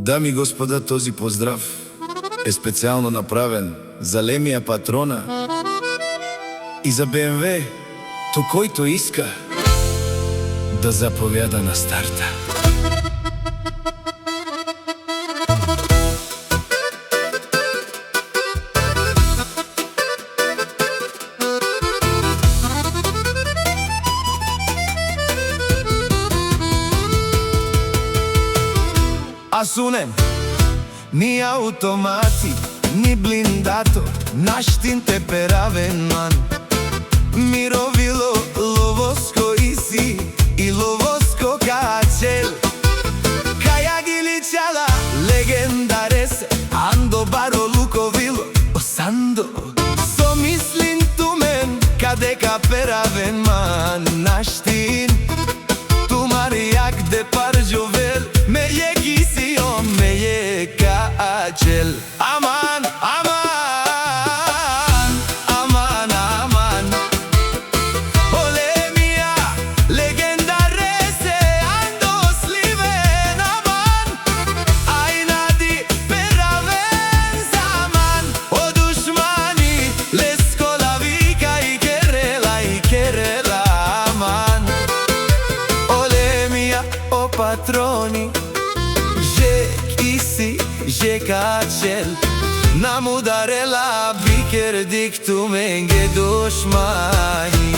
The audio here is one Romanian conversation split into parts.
Дами и господа, този поздрав е специално направен за Лемија Патрона и за БМВ, то който иска да заповяда на старта. A sunem ni automati, ni blindato, naštin te peraven man. Mirovilo lovosko isi i lovosko kačel. Kaja giličala legendarese, ando baro lukovilo osando. So mislim tu men, kadeka peraven man. Naštin tu marijak de parđovel, me je gisiom, me je kačel. Aman, aman, aman, aman. Olemija, legendarese, ando sliven, aman. Ajnadi peraven zaman. O dušmani, leskola vika i kerela, aman. Olemija, o patroni, že kačel. Nam udarela biker diktu menge dušmani.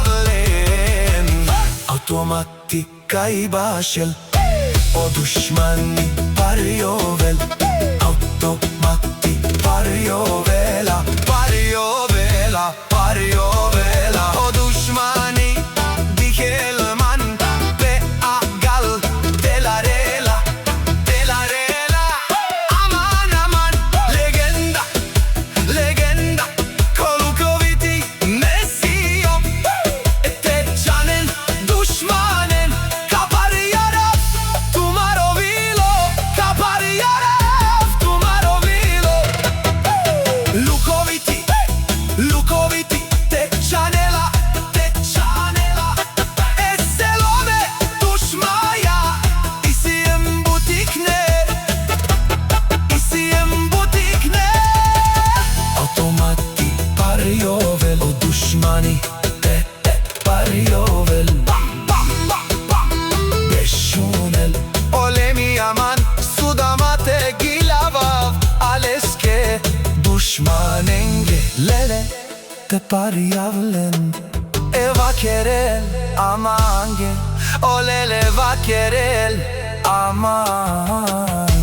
Pariaravlen automatika i bašel. O dušmani pariovel, automati pariovela, pariovela, pariovela. O dušmani dihelman, pe agal telarela, telarela. Aman, aman, legenda, legenda. Kolukoviti Mesijom, tečanen dušmanen. Kaparijarov, tumarovilo, kaparijarov, tumarovilo. Lukoviti, lukoviti, tečanela, tečanela. Eselome dušmaja, isijem butikne, isijem butikne. Automati pariovel, o dušmani pariovel. Bešunel Olemija man, sudamate gilavav, aleske dušmanenge. Lele te parijavlen, eva kerel amange. O lele va kerel aman.